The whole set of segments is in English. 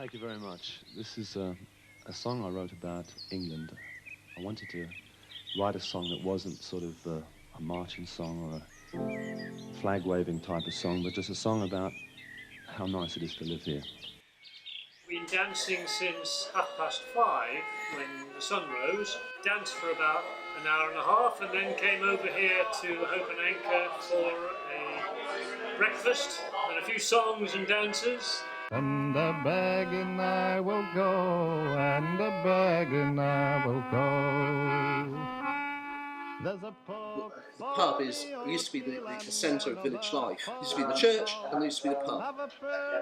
Thank you very much. This is a song I wrote about England. I wanted to write a song that wasn't sort of a marching song or a flag-waving type of song, but just a song about how nice it is to live here. We've been dancing since 5:30 when the sun rose. Danced for about an hour and a half and then came over here to Hope and Anchor for a breakfast and a few songs and dances. And a begging I will go, and a begging I will go. There's a pub. The pub used to be the centre of village life. It used to be the church and there used to be the pub.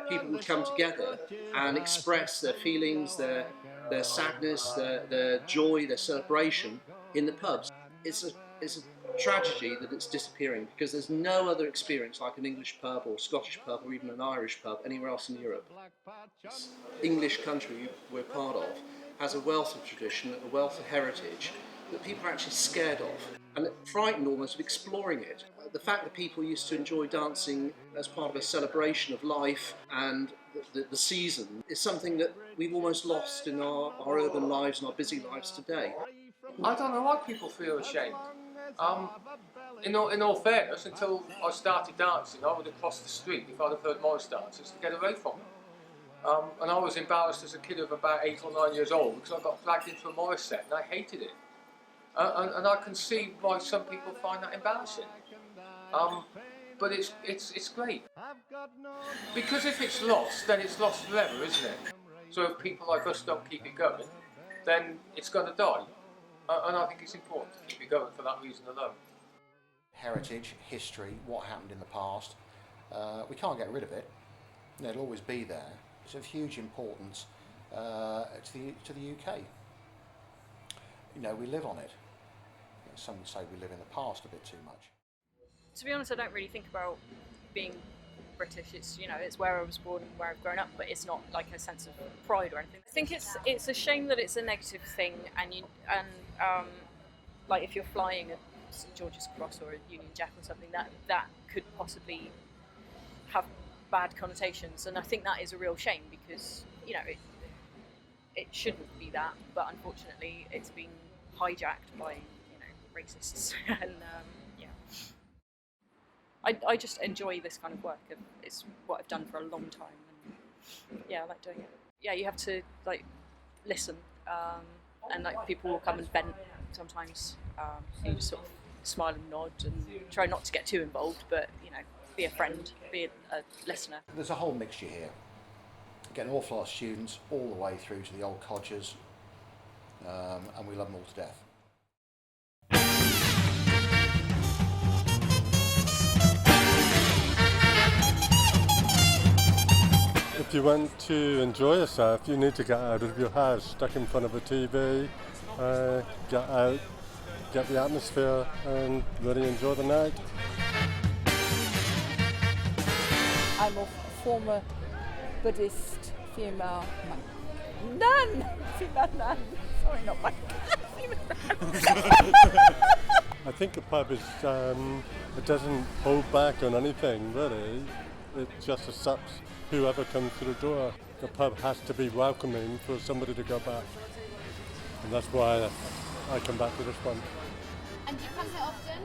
People would come together and express their feelings, their sadness, their joy, their celebration in the pubs. It's a tragedy that it's disappearing because there's no other experience like an English pub or Scottish pub or even an Irish pub anywhere else in Europe. This English country we're part of has a wealth of tradition, a wealth of heritage that people are actually scared of and frightened almost of exploring it. The fact that people used to enjoy dancing as part of a celebration of life and the season is something that we've almost lost in our urban lives and our busy lives today. I don't know why people feel ashamed. In all fairness, until I started dancing, I would have crossed the street if I'd have heard Morris dances to get away from them. And I was embarrassed as a kid of about 8 or 9 years old because I got dragged into a Morris set and I hated it. And I can see why some people find that embarrassing. But it's great. Because if it's lost, then it's lost forever, isn't it? So if people like us don't keep it going, then it's going to die. And I think it's important to keep it going for that reason alone. Heritage, history, what happened in the past, we can't get rid of it. It'll always be there. It's of huge importance to the UK. You know, we live on it. Some would say we live in the past a bit too much. To be honest, I don't really think about being British. It's, you know, it's where I was born and where I've grown up, but it's not like a sense of pride or anything. I think it's a shame that it's a negative thing, and like if you're flying a St George's Cross or a Union Jack or something, that could possibly have bad connotations, and I think that is a real shame because, you know, it shouldn't be that, but unfortunately it's been hijacked by, you know, racists and yeah. I just enjoy this kind of work. It's what I've done for a long time, and yeah, I like doing it. Yeah, you have to like listen, and like people will come and vent sometimes. You just sort of smile and nod and try not to get too involved, but you know, be a friend, be a listener. There's a whole mixture here. Get an awful lot of students all the way through to the old codgers, and we love them all to death. If you want to enjoy yourself, you need to get out of your house, stuck in front of a TV, get out, get the atmosphere and really enjoy the night. I'm a former Buddhist female nun. Female nun. Sorry, not monk. I think the pub is, it doesn't hold back on anything really. It just accepts whoever comes through the door. The pub has to be welcoming for somebody to go back. And that's why I come back to this one. And do you come here often?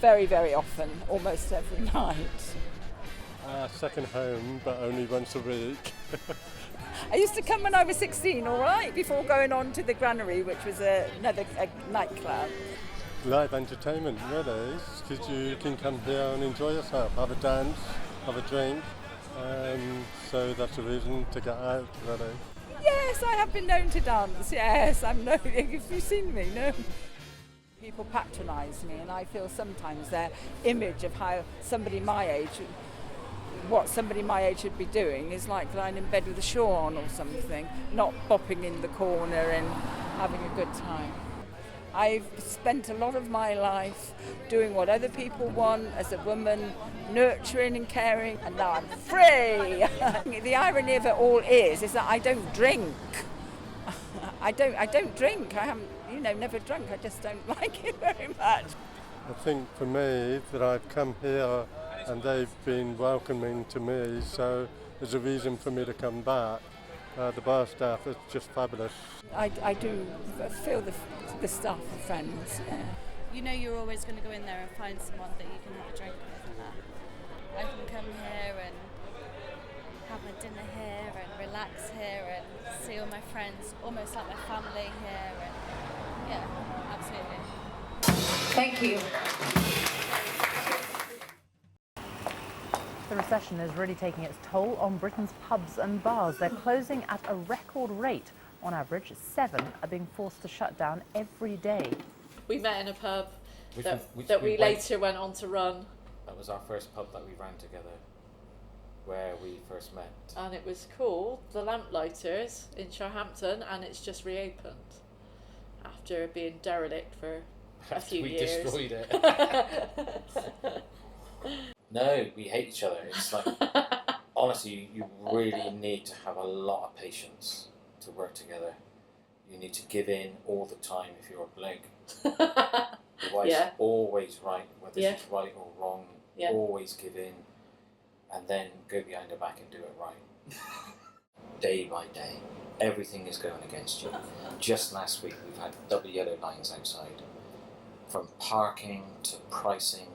Very, very often, almost every night. Second home, but only once a week. I used to come when I was 16, all right, before going on to the Granary, which was another nightclub. Live entertainment, really, because you can come here and enjoy yourself, have a dance, have a drink, so that's the reason to get out, really. Yes, I have been known to dance, yes, I'm known, if you've seen me, no. People patronise me, and I feel sometimes their image of how somebody my age, what somebody my age should be doing is like lying in bed with a shawl on or something, not bopping in the corner and having a good time. I've spent a lot of my life doing what other people want as a woman, nurturing and caring, and now I'm free. The irony of it all is that I don't drink. I don't drink. I haven't, never drunk. I just don't like it very much. I think for me that I've come here and they've been welcoming to me, so there's a reason for me to come back. The bar staff is just fabulous. I do feel the staff are friends. Yeah. You know you're always going to go in there and find someone that you can have a drink with. I can come here and have my dinner here and relax here and see all my friends, almost like my family here. And yeah, absolutely. Thank you. The recession is really taking its toll on Britain's pubs and bars. They're closing at a record rate. On average, 7 are being forced to shut down every day. We met in a pub Which that we later went on to run. That was our first pub that we ran together, where we first met. And it was called The Lamplighters in Sharhampton, and it's just reopened after being derelict for a few years. We destroyed it. No, we hate each other. It's like, honestly, you really need to have a lot of patience to work together. You need to give in all the time if you're a bloke. Your wife's always right, whether she's right or wrong. Always give in, and then go behind her back and do it right. Day by day, everything is going against you. Just last week, we've had double yellow lines outside, from parking to pricing,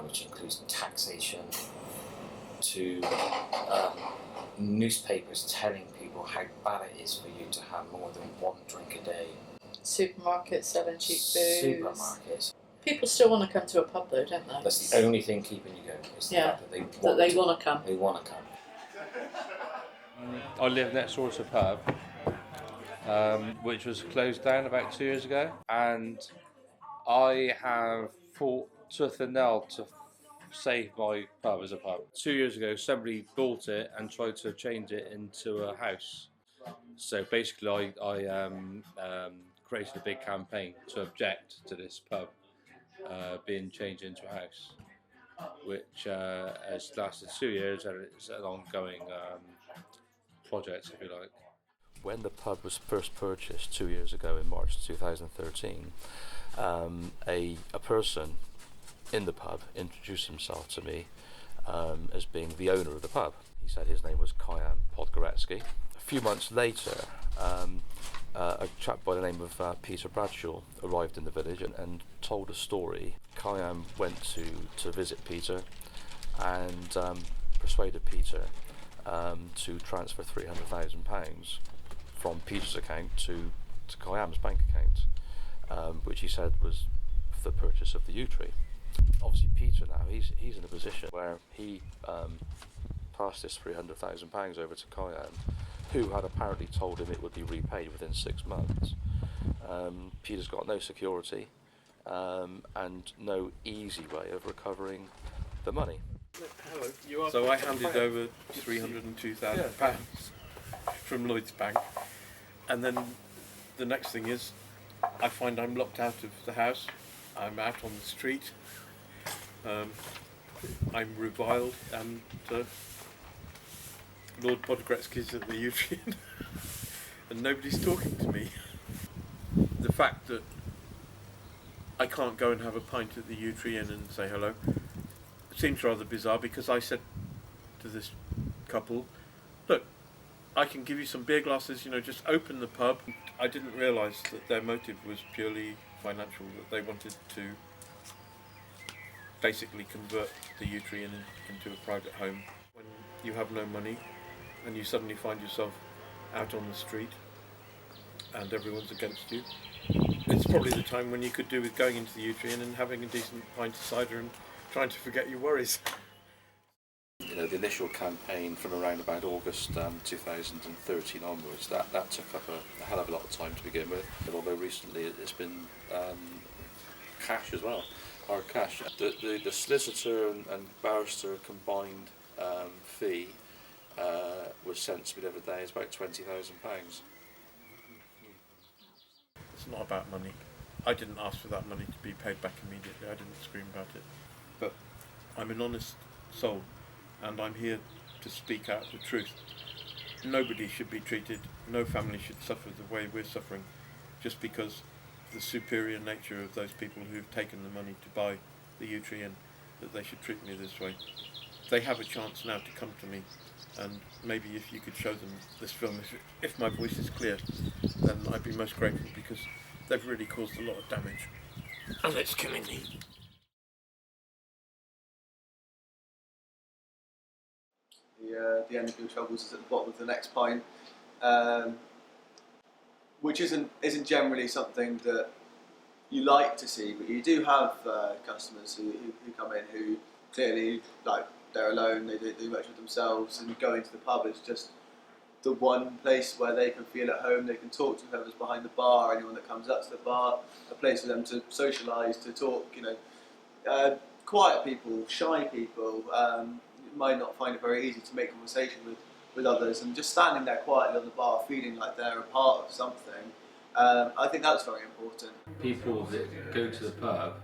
which includes taxation, to newspapers telling people how bad it is for you to have more than one drink a day. Supermarkets selling cheap booze. Supermarkets. People still want to come to a pub though, don't they? That's the only thing keeping you going. Is the fact that they want to come. They want to come. I live next door to a pub, which was closed down about 2 years ago, and I have fought tooth and nail to save my pub as a pub. 2 years ago, somebody bought it and tried to change it into a house. So basically, I created a big campaign to object to this pub being changed into a house, which has lasted 2 years, and it's an ongoing project, if you like. When the pub was first purchased 2 years ago in March 2013, a person in the pub introduced himself to me as being the owner of the pub. He said his name was Kayam Podgoretsky. A few months later, a chap by the name of Peter Bradshaw arrived in the village and told a story. Kayam went to visit Peter and persuaded Peter to transfer £300,000 from Peter's account to Kayam's bank account, which he said was for the purchase of the yew tree. Obviously Peter now, he's in a position where he passed this £300,000 over to Kayam, who had apparently told him it would be repaid within 6 months. Peter's got no security and no easy way of recovering the money. So I handed over £302,000 from Lloyd's Bank, and then the next thing is I find I'm locked out of the house, I'm out on the street, I'm reviled, and Lord Podgoretsky's at the yew tree and nobody's talking to me. The fact that I can't go and have a pint at the yew tree Inn and say hello seems rather bizarre, because I said to this couple, look, I can give you some beer glasses, just open the pub. I didn't realise that their motive was purely financial, that they wanted to basically convert the yew tree Inn into a private home. When you have no money and you suddenly find yourself out on the street and everyone's against you, it's probably the time when you could do with going into the yew tree Inn and having a decent pint of cider and trying to forget your worries. The initial campaign from around about August 2013 onwards, that took up a hell of a lot of time to begin with. But although recently it's been cash as well, hard cash. The solicitor and barrister combined fee was sent to me the other day is about £20,000. It's not about money. I didn't ask for that money to be paid back immediately. I didn't scream about it. But I'm an honest soul, and I'm here to speak out the truth. Nobody should be treated, no family should suffer the way we're suffering, just because the superior nature of those people who've taken the money to buy the yew tree Inn, that they should treat me this way. they have a chance now to come to me, and maybe if you could show them this film, if my voice is clear, then I'd be most grateful, because they've really caused a lot of damage, and it's killing me. The end of your troubles is at the bottom of the next pint, which isn't generally something that you like to see, but you do have customers who come in who clearly, like, they're alone, they do much with themselves, and going to the pub is just the one place where they can feel at home. They can talk to whoever's behind the bar, anyone that comes up to the bar, a place for them to socialise, to talk, you know. Quiet people, shy people, might not find it very easy to make conversation with others, and just standing there quietly on the bar feeling like they're a part of something, I think that's very important. People that go to the pub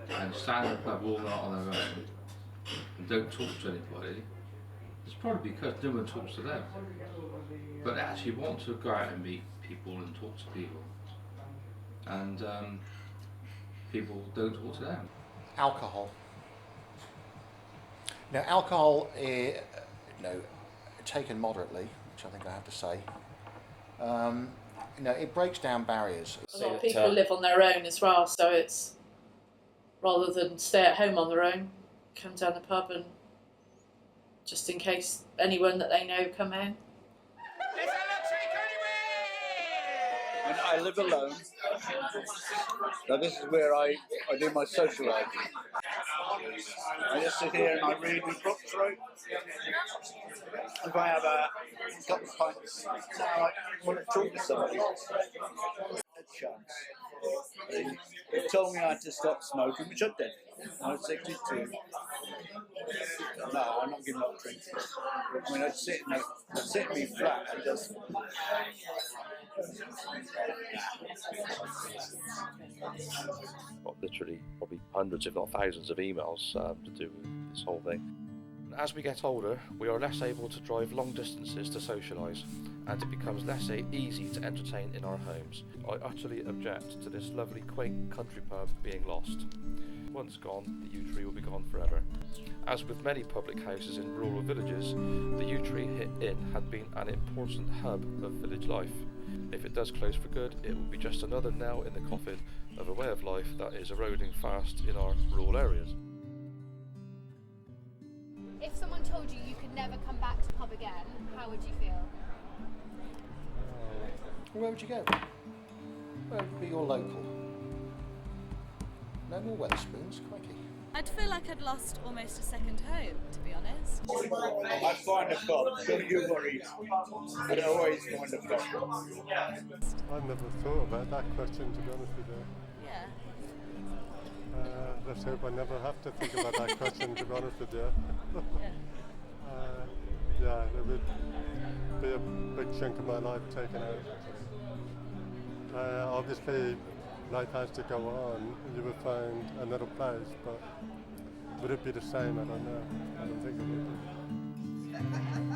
and stand in the pub all night on their own and don't talk to anybody, it's probably because no one talks to them. But they actually want to go out and meet people and talk to people, and people don't talk to them. Alcohol. Now, alcohol, taken moderately, which I think I have to say, it breaks down barriers. A lot of people live on their own as well, so it's rather than stay at home on their own, come down the pub and just in case anyone that they know come in. And I live alone. Now this is where I do my socialising. I just sit here and I read my books, right? If I have a couple of pints, I want to talk to somebody. A chance. They told me I had to stop smoking, which I did. I was 62. No, I'm not giving up drinking. I mean, I'd sit in me flat and just... Well, literally, probably hundreds, if not thousands, of emails to do with this whole thing. As we get older, we are less able to drive long distances to socialise, and it becomes less easy to entertain in our homes. I utterly object to this lovely, quaint country pub being lost. Once gone, the Yew Tree will be gone forever. As with many public houses in rural villages, the Yew Tree Inn had been an important hub of village life. If it does close for good, it will be just another nail in the coffin of a way of life that is eroding fast in our rural areas. If someone told you you could never come back to the pub again, how would you feel? Where would you go? Where would be your local? No more Wetherspoons, crikey. I'd feel like I'd lost almost a second home, to be honest. I find a pub, don't you worry. I always find a pub. I've never thought about that question, to be honest with you. Yeah. Let's hope I never have to think about that question, to be honest with you. Yeah, it would be a big chunk of my life taken out. Obviously, life has to go on. You will find another place, but would it be the same? I don't know. I don't think it would be.